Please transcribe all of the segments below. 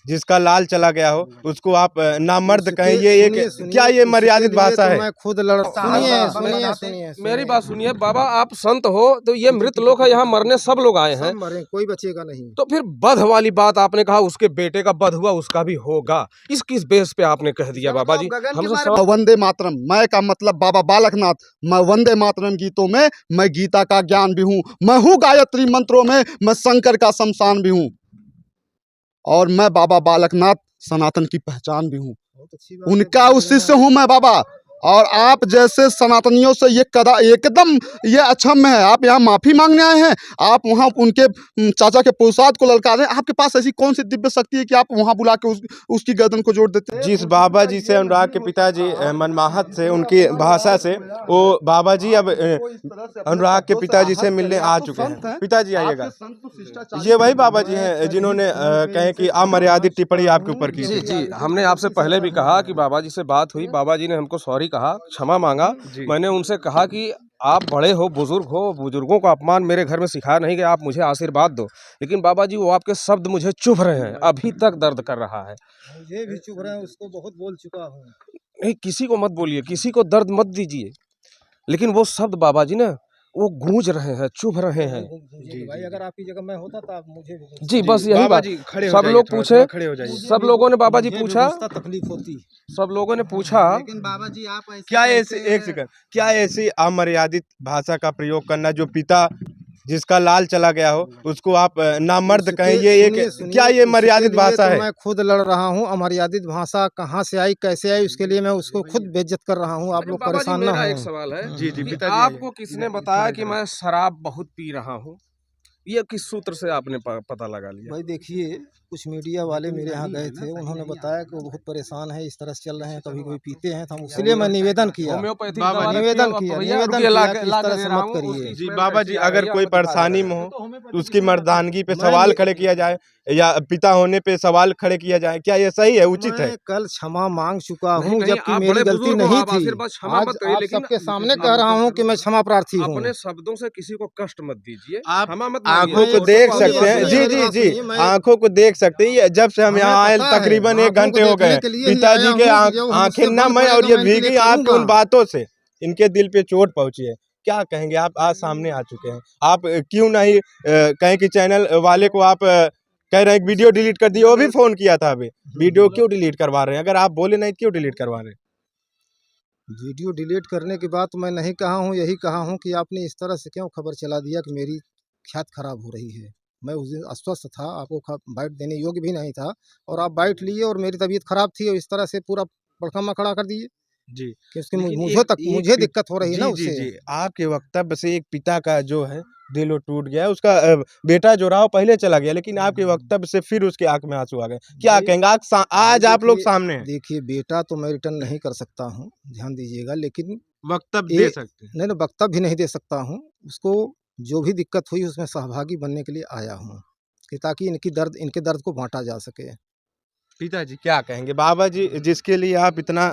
जिसका लाल चला गया हो उसको आप नामर्द कहें, ये एक क्या ये मर्यादित भाषा है? मैं खुद लड़ सुनिए मेरी बात सुनिए बाबा, आप संत हो तो ये मृत लोग है, यहाँ मरने सब लोग आए हैं, मरे कोई बचेगा नहीं। तो फिर बध वाली बात आपने कहा उसके बेटे का बध हुआ, उसका भी होगा, इस किस बेस पे आपने कह दिया बाबा जी? हमसे वंदे मातरम, मैं का मतलब बाबा बालकनाथ, मैं वंदे मातरम गीतों में मैं गीता का ज्ञान भी हूँ, मैं हूँ गायत्री मंत्रों में मैं शंकर का शमशान भी हूँ, और मैं बाबा बालकनाथ सनातन की पहचान भी हूँ, उनका उस शिष्य हूँ मैं बाबा। और आप जैसे सनातनियों से ये एकदम ये अक्षम्य है। आप यहाँ माफी मांगने आए हैं, आप वहाँ उनके चाचा के प्रसाद को ललकार रहे हैं। आपके पास ऐसी कौन सी दिव्य शक्ति है कि आप वहाँ बुला के उसकी गर्दन को जोड़ देते हैं? जिस बाबा जी से अनुराग के पिताजी मनमाहत से, उनकी भाषा से, वो बाबा जी अब अनुराग के पिताजी से मिलने आ चुके हैं। पिताजी आइएगा, ये वही बाबा जी हैं जिन्होंने कहे कि अमर्यादित टिप्पणी आपके ऊपर की जी थी। जी, हमने आपसे पहले भी कहा कि बाबा जी से बात हुई, बाबा जी ने हमको सॉरी कहा, क्षमा मांगा। मैंने उनसे कहा कि आप बड़े हो, बुजुर्ग हो, बुजुर्गों का अपमान मेरे घर में सिखाया नहीं गया, आप मुझे आशीर्वाद दो। लेकिन बाबा जी वो आपके शब्द मुझे चुभ रहे हैं, अभी तक दर्द कर रहा है। मुझे भी चुभ रहे हैं, उसको बहुत बोल चुका हूँ। नहीं, किसी को मत बोलिए, किसी को दर्द मत दीजिए, लेकिन वो शब्द बाबा जी ना वो गूंज रहे हैं, चुभ रहे हैं। जी भाई, अगर आपकी जगह मैं होता तो आप मुझे भी जी बस यही बात। सब लोग पूछे, सब लोगों ने बाबा जी पूछा, तकलीफ होती, सब लोगों ने पूछा लेकिन बाबा जी आप क्या ऐसे, एक सेकंड, क्या ऐसी अमर्यादित भाषा का प्रयोग करना, जो पिता जिसका लाल चला गया हो उसको आप नामर्द कहें, ये एक क्या ये मर्यादित भाषा है? मैं खुद लड़ रहा हूँ। अमर्यादित भाषा कहाँ से आई, कैसे आई, उसके लिए मैं उसको खुद बेइज्जत कर रहा हूँ। आप लोग परेशान ना हो। एक सवाल है जी जी, कि पिताजी आपको किसने बताया कि मैं शराब बहुत पी रहा हूँ? ये किस सूत्र से आपने पता लगा लिया? भाई देखिए, कुछ मीडिया वाले मेरे यहाँ गए थे, उन्होंने बताया कि वो बहुत परेशान है, इस तरह से चल रहे हैं, कभी कभी पीते हैं, तो हम इसलिए मैं निवेदन किया, होम्योपैथिक निवेदन किया कि इस तरह से मत करिए। जी बाबा जी, अगर कोई परेशानी में हो तो उसकी मर्दानगी पे सवाल खड़े किया जाए, या पिता होने पे सवाल खड़े किया जाए, क्या ये सही है, उचित है? मैं कल क्षमा मांग चुका हूँ, जबकि मेरी गलती नहीं थी। आज आप सबके सामने कह रहा हूँ कि मैं क्षमा प्रार्थी हूँ। अपने शब्दों से किसी को कष्ट मत दीजिए, आप क्षमा मत आंखों को देख सकते हैं। जी जी जी, आंखों को देख सकते हैं। जब से हम यहाँ आए तकरीबन 1 घंटे हो गए, पिताजी के आंखें नम है और ये भीगी आपकी उन बातों से, इनके दिल पे चोट पहुंची है। क्या कहेंगे आप? आज सामने आ चुके हैं, आप क्यों नहीं कहें कि चैनल वाले को आप कह रहे हैं वीडियो डिलीट कर दिए? वो भी फोन किया था, अभी वीडियो क्यों डिलीट करवा रहे हैं? अगर आप बोले नहीं क्यों डिलीट करवा रहे हैं? वीडियो डिलीट करने की बात मैं नहीं कहा हूँ, यही कहा हूँ कि आपने इस तरह से क्यों खबर चला दिया कि मेरी ख्यात खराब हो रही है। मैं उस दिन अस्वस्थ था, आपको बाइट देने योग्य भी नहीं था, और आप बाइट लिए और मेरी तबीयत खराब थी, और इस तरह से पूरा बड़कामा खड़ा कर दिए जी, कि मुझे दिक्कत हो रही है ना जी उससे। जी, आपके वक्तव्य से एक पिता का जो है दिल वो टूट गया। उसका बेटा जो रहा वो पहले चला गया, लेकिन आपके वक्तव्य से फिर उसकी आंख में आंसू आ गए। क्या कहेंगे? आज आप लोग सामने हैं, देखिए, बेटा तो मैं रिटर्न नहीं कर सकता हूँ, ध्यान दीजिएगा, लेकिन वक्तव्य दे सकते हैं। नहीं, वक्तव्य भी नहीं दे सकता हूँ। उसको जो भी दिक्कत हुई उसमें सहभागी बनने के लिए आया हूँ, कि ताकि इनके दर्द को बांटा जा सके। पिताजी क्या कहेंगे? बाबा जी जिसके लिए आप इतना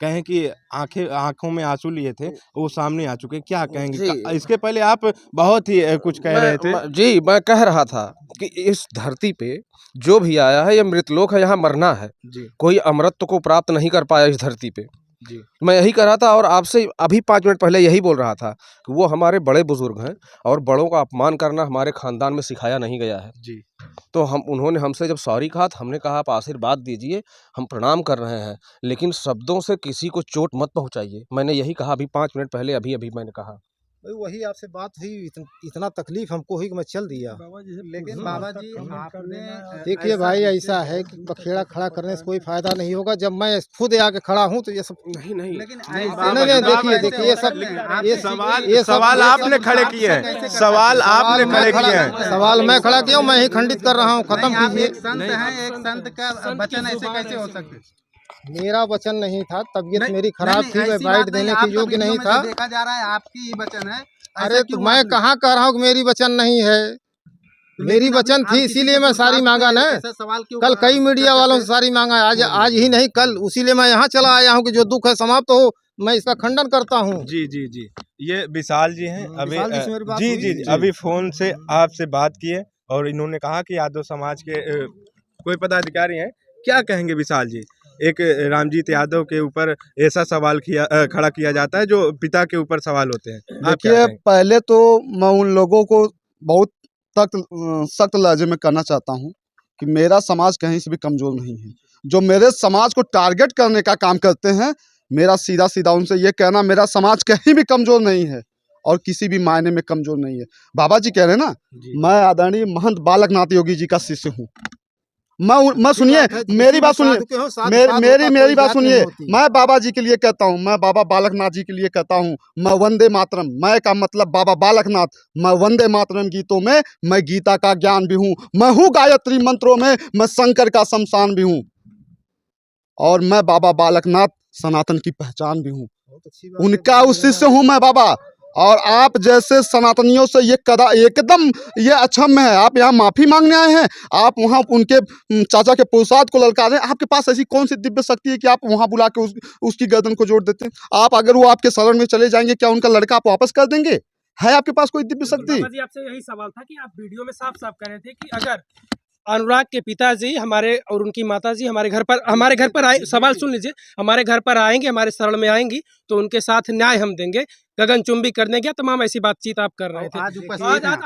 कहें कि आंखों में आंसू लिए थे, वो सामने आ चुके, क्या कहेंगे? इसके पहले आप बहुत ही कुछ कह रहे थे। जी मैं कह रहा था कि इस धरती पे जो भी आया है ये मृतलोक है, यहाँ मरना है। जी कोई अमरत्व को प्राप्त नहीं कर पाया इस धरती पे। जी, मैं यही कह रहा था, और आपसे अभी 5 मिनट पहले यही बोल रहा था कि वो हमारे बड़े बुजुर्ग हैं, और बड़ों का अपमान करना हमारे खानदान में सिखाया नहीं गया है। जी तो उन्होंने हमसे जब सॉरी कहा तो हमने कहा आप आशीर्वाद दीजिए, हम प्रणाम कर रहे हैं, लेकिन शब्दों से किसी को चोट मत पहुंचाइए। मैंने यही कहा अभी 5 मिनट पहले, अभी मैंने कहा। वही आपसे बात हुई, इतना तकलीफ हमको हुई कि मैं चल दिया। लेकिन बाबा जी आपने देखिए भाई, ऐसा है कि पखेड़ा खड़ा करने से कोई फायदा नहीं होगा। जब मैं खुद आके खड़ा हूँ तो ये सब नहीं लेकिन देखिए ये सवाल आपने खड़े किए हैं, सवाल आपने खड़े किए हैं। सवाल मैं खड़ा किया हूँ, मैं ही खंडित कर रहा हूँ। खत्म कीजिए। एक संत हैं, एक संत का वचन ऐसे कैसे हो सकते? मेरा वचन नहीं था, तबीयत मेरी खराब थी, मैं बाइट देने के योग्य नहीं था। देखा जा रहा है आपकी ही वचन है। अरे तो मैं कहाँ कह रहा हूँ कि मेरी वचन नहीं है? मेरी वचन थी, इसीलिए मैं सारी मांगा ना। कल कई मीडिया वालों से सारी मांगा, आज ही नहीं कल, उसीलिए मैं यहाँ चला आया हूँ कि जो दुख है समाप्त हो। मैं इसका खंडन करता हूँ। जी जी जी, ये विशाल जी हैं, अभी जी जी जी, अभी फोन से आपसे बात की है, और इन्होंने कहा कि यादव समाज के कोई पदाधिकारी हैं, क्या कहेंगे विशाल जी? एक रामजीत यादव के ऊपर ऐसा सवाल खड़ा किया जाता है जो पिता के ऊपर सवाल होते हैं, आप क्या देखिए, कहेंगे? पहले तो मैं उन लोगों को बहुत सख्त लहजे में कहना चाहता हूँ कि मेरा समाज कहीं से भी कमज़ोर नहीं है। जो मेरे समाज को टारगेट करने का काम करते हैं, मेरा सीधा-सीधा उनसे ये कहना, मेरा समाज कहीं भी कमज़ोर नहीं है और किसी भी मायने में कमज़ोर नहीं है। बाबा जी कह रहे हैं ना, मैं आदरणीय महंत बालकनाथ योगी जी का शिष्य हूँ। मैं सुनिए, मेरी बात सुनिए, मेरी बात सुनिए। मैं बाबा जी के लिए कहता हूँ, मैं बाबा बालकनाथ जी के लिए कहता हूँ, मैं वंदे मातरम, मैं का मतलब बाबा बालकनाथ, मैं वंदे मातरम गीतों में मैं गीता का ज्ञान भी हूँ, मैं हूँ गायत्री मंत्रों में मैं शंकर का शमशान भी हूँ और मैं बाबा बालकनाथ सनातन की पहचान भी हूँ। उनका उस शिष्य हूँ मैं बाबा। और आप जैसे सनातनियों से ये एकदम ये अक्षम्य है। आप यहाँ माफ़ी मांगने आए हैं, आप वहाँ उनके चाचा के पुरुषार्थ को ललका रहे हैं। आपके पास ऐसी कौन सी दिव्य शक्ति है कि आप वहाँ बुला के उसकी गर्दन को जोड़ देते हैं? आप अगर वो आपके शरण में चले जाएंगे, क्या उनका लड़का आप वापस कर देंगे? है आपके पास कोई दिव्य शक्ति? बाबा जी, आपसे यही सवाल था कि आप वीडियो में साफ साफ कह रहे थे कि अगर अनुराग के पिताजी हमारे और उनकी माताजी हमारे घर पर आए, सवाल सुन लीजिए, हमारे घर पर आएंगे, हमारे शरण में आएंगी तो उनके साथ न्याय हम देंगे, गगनचुंबी करने क्या तमाम ऐसी बातचीत आप कर रहे थे। आज उपस्थित हैं।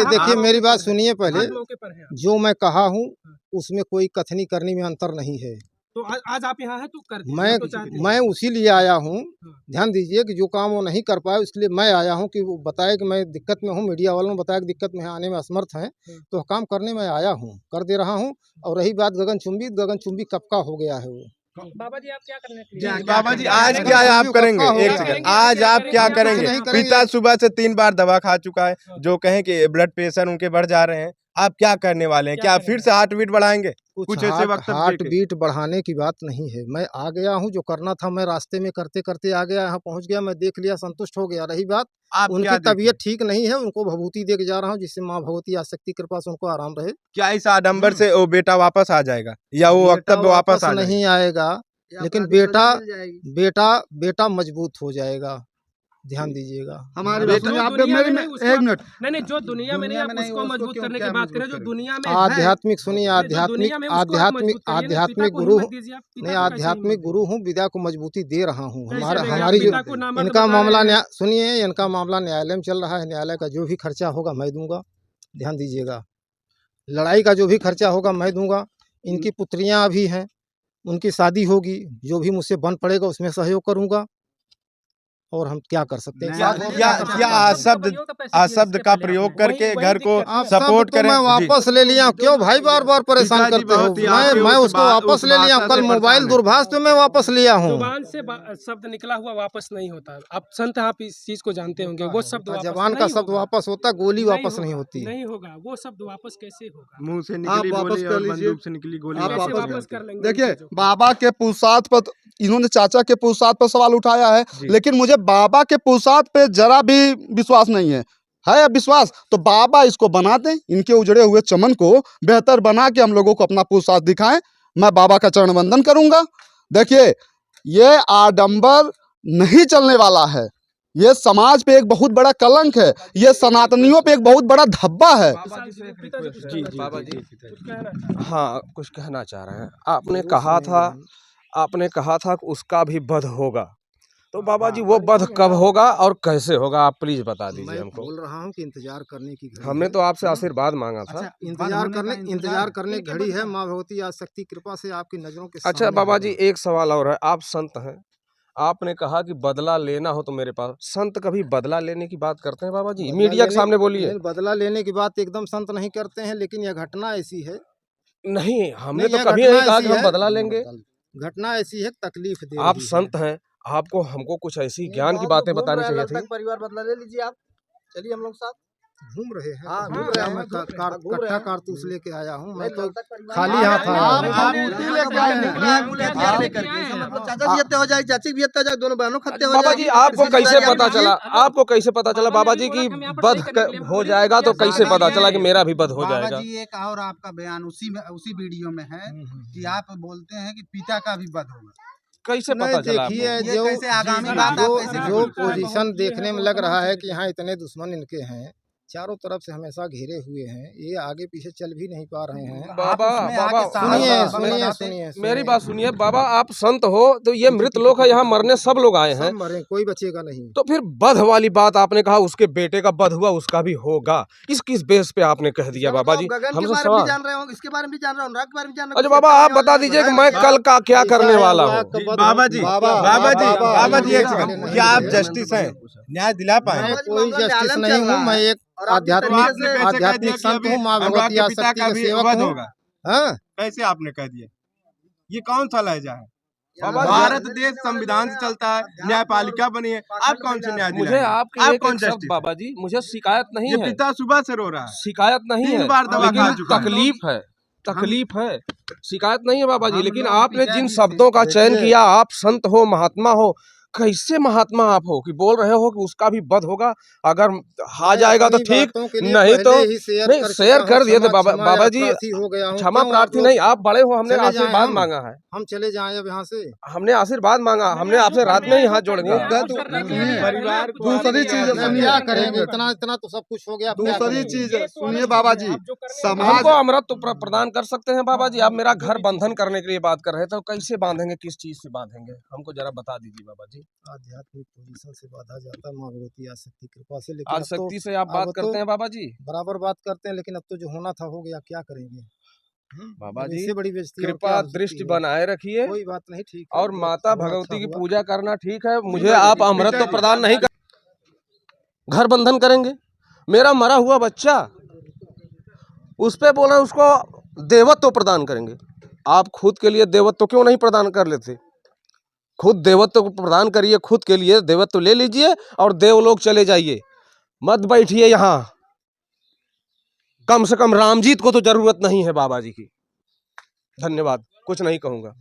देखिए मेरी बात सुनिए पहले। आज मौके पर हैं आप। जो मैं कहा हूँ उसमें कोई कथनी करनी में अंतर नहीं है। तो आज आप यहाँ हैं तो कर दीजिए, हम तो चाहते हैं। मैं उसी लिए आया हूँ। ध्यान दीजिए कि जो काम वो नहीं कर पाए उसके लिए मैं आया हूँ कि वो बताए कि मैं दिक्कत में हूँ। मीडिया वालों ने बताया कि दिक्कत में आने में असमर्थ हैं, तो काम करने में आया हूँ, कर दे रहा हूँ। और रही बात गगनचुंबी कब का हो गया है वो। बाबा जी, आप क्या करने के लिए? बाबा जी, आज क्या आप करेंगे? एक सेकंड, आज आप क्या करेंगे? पिता सुबह से 3 बार दवा खा चुका है, जो कहें कि ब्लड प्रेशर उनके बढ़ जा रहे हैं। आप क्या करने वाले हैं? क्या फिर से हार्ट बीट बढ़ाएंगे? कुछ ऐसे वक्त हार्ट बीट बढ़ाने की बात नहीं है। मैं आ गया हूँ, जो करना था मैं रास्ते में करते करते आ गया, यहाँ पहुँच गया, मैं देख लिया, संतुष्ट हो गया। रही बात आप उनकी क्या तबीयत ठीक नहीं है, उनको भभूति दे के जा रहा हूँ, जिससे माँ भगवती आशक्ति कृपा से उनको आराम रहे। क्या इस आडंबर से वो बेटा वापस आ जाएगा या वो वक्तव्य वापस आ नहीं आएगा, लेकिन बेटा मजबूत हो जाएगा। ध्यान दीजिएगा। हमारी बात सुनिए, आप मेरी में एक मिनट। नहीं, जो दुनिया में नहीं, आप उसको मजबूत करने की बात करें जो दुनिया में आध्यात्मिक सुनिए, आध्यात्मिक गुरु नहीं, आध्यात्मिक गुरु हूँ, विद्या को मजबूती दे रहा हूँ। हमारी इनका मामला सुनिए, इनका मामला न्यायालय में चल रहा है। न्यायालय का जो भी खर्चा होगा मैं दूंगा। ध्यान दीजिएगा, लड़ाई का जो भी खर्चा होगा मैं दूंगा। इनकी पुत्रियां भी हैं, उनकी शादी होगी, जो भी मुझसे बन पड़ेगा उसमें सहयोग करूंगा। और हम क्या कर सकते हैं? क्या अशब्द का प्रयोग करके घर को सपोर्ट करें? मैं वापस ले लिया। क्यों भाई बार बार परेशान करते हो? मैं उसको वापस ले लिया। कल मोबाइल दूरभाष पे मैं वापस लिया हूँ। जुबान से शब्द निकला हुआ वापस नहीं होता। आप संत, आप इस चीज को जानते होंगे। वो शब्द जबान का शब्द वापस होता, गोली वापस नहीं होती। नहीं होगा वो शब्द वापस कैसे होगा? मुंह से निकली गोली और बंदूक से निकली गोली आप कैसे वापस वापस कर लेंगे? देखिए, बाबा के पुरुषार्थ पर इन्होंने चाचा के पुरुषार्थ पर सवाल उठाया है, लेकिन मुझे बाबा के पुरुषार्थ पे जरा भी विश्वास नहीं है। है विश्वास तो बाबा इसको बना दें, इनके उजड़े हुए चमन को बेहतर बना के हम लोगों को अपना पुरुषार्थ दिखाएं। मैं बाबा का चरण वंदन करूंगा। देखिए, ये आडंबर नहीं चलने वाला है। ये समाज पे एक बहुत बड़ा कलंक है, ये सनातनियों पे एक बहुत बड़ा धब्बा है। जी बाबा जी, हाँ, कुछ कहना चाह रहे हैं। आपने कहा था कि उसका भी वध होगा, तो बाबा जी वो वध कब होगा और कैसे होगा, आप प्लीज बता दीजिए हमको। बोल रहा हूँ कि इंतजार करने की घड़ी हमने है। तो आपसे आशीर्वाद मांगा था। इंतजार करने की घड़ी है। माँ भगवती आशक्ति कृपा से आपकी नजरों के अच्छा सामने बाबा है। जी, एक सवाल और है। आप संत हैं, आपने कहा कि बदला लेना हो तो मेरे पास। संत कभी बदला लेने की बात करते हैं बाबा जी? मीडिया के सामने बोलिए। बदला लेने की बात एकदम संत नहीं करते हैं, लेकिन यह घटना ऐसी है। नहीं, हमने नहीं, तो यह कभी घटना नहीं कहा ऐसी कि हम है। बदला लेंगे। घटना ऐसी है, तकलीफ दे आप रही है। संत हैं, आपको हमको कुछ ऐसी ज्ञान की बातें बतानी चाहिए थी। परिवार बदला ले लीजिए आप। चलिए हम लोग साथ घूम रहे हैं। मैं कट्टा कारतूस लेके आया हूँ। मैं तो खाली हाथ आया हूँ। चाचा भी हत्या हो जाए, चाची भी हत्या हो जाए, दोनों बहनों हत्या हो जाए। बाबा जी, आपको कैसे पता चला? आपको कैसे पता चला बाबा जी की वध हो जाएगा? तो कैसे पता चला कि मेरा भी वध हो जाएगा? बाबा जी, एक और आपका बयान उसी वीडियो में है कि आप बोलते हैं कि पिता का भी वध होगा। कैसे पता चला आपको? देखिए, ये कैसे आगामी बात आप कैसे जो पोजीशन देखने में लग रहा है कि यहाँ इतने दुश्मन इनके हैं, चारों तरफ से हमेशा घेरे हुए हैं, ये आगे पीछे चल भी नहीं पा रहे हैं। बाबा उसमें आके बाबा साहस सुनिए बाबा सुनिए बताते- सुनिए मेरी बात सुनिए बाबा, आप संत हो तो ये मृत लोग है, यहाँ मरने सब लोग आए हैं, सब मरे, कोई बचेगा नहीं। तो फिर बध वाली बात आपने कहा उसके बेटे का बध हुआ, उसका भी होगा, इस किस बेस पे आपने कह दिया बाबा जी? गगन के हमसे बारे में सवाल। जान रहे हो, इसके बारे में जान रहे हो, अनुराग के बारे में जान रहे हो। अच्छा बाबा, आप बता दीजिए कि मैं कल का क्या करने वाला हूँ? बाबा जी बाबा जी एक सेकंड, नहीं, क्या आप नहीं, जस्टिस हैं, न्याय दिला पाए? मैं कोई जस्टिस नहीं हूँ, मैं एक आध्यात्मिक संत हूँ, माँ भगवती आसक्ति का सेवक हूँ। हाँ, कैसे आपने कह दिया? ये कौन सा लहजा है? बाबा जी, भारत देश संविधान से चलता है, न्यायपालिका बनी है, आप कौन से न्याय मुझे दिलाएंगे? आपके आप एक कौन एक शब्द justice? बाबा जी, मुझे शिकायत नहीं ये है, पिता सुबह से रो रहा है, शिकायत नहीं 3 है, बार दवा खा लेकिन चुका है। तकलीफ है, तकलीफ है, शिकायत नहीं है बाबा जी। हम लेकिन लोग आपने जिन पिताजी से- शब्दों का चयन देखिए- किया, आप संत हो, महात्मा हो, कैसे महात्मा आप हो कि बोल रहे हो कि उसका भी वध होगा? अगर आ जाएगा तो ठीक, नहीं तो नहीं, शेयर कर दिए थे बाबा। बाबा जी हो गया हूँ, क्षमा क्यों प्रार्थी आप नहीं, आप बड़े हो, हमने चले जाएं आशीर्वाद हम? मांगा है, हम चले जाएं अब यहाँ से? हमने आशीर्वाद मांगा, हमने आपसे रात में ही हाथ जोड़ेंगे। परिवार को दूसरी चीज अब क्या करेंगे, इतना इतना तो सब कुछ हो गया, अब क्या दूसरी करेंगे? चीज सुनिए बाबा जी, समाज हमको अमृत तो प्रदान कर सकते हैं बाबा जी। आप मेरा घर बंधन करने के लिए बात कर रहे थे, तो कैसे बांधेंगे, किस चीज से बांधेंगे, हमको जरा बता दीजिए बाबा जी। आध्यात्मिक पोजीशन से बांधा जाता है, माँ भगवती आसक्ति कृपा से। लेकिन आज अब तो शक्ति से आप बात अब करते तो हैं बाबा जी। बराबर बात करते हैं, लेकिन अब तो जो होना था हो गया, क्या करेंगे? बाबा अब जी इससे बड़ी बेइज्जती और क्या कृपा हो सकती दृष्टि है? बनाए रखिए, कोई बात नहीं, ठीक है, और जो माता हुआ भगवती अच्छा की हुआ। पूजा करना ठीक है। मुझे आप अमृत तो प्रदान नहीं कर, घर बंधन करेंगे, मेरा मरा हुआ बच्चा उस पे बोला उसको देवत्व प्रदान करेंगे। आप खुद के लिए देवत्व क्यों नहीं प्रदान कर लेते? खुद देवत्व प्रदान करिए, खुद के लिए देवत्व ले लीजिए और देवलोक चले जाइए, मत बैठिए यहाँ। कम से कम रामजीत को तो जरूरत नहीं है बाबा जी की। धन्यवाद, कुछ नहीं कहूँगा।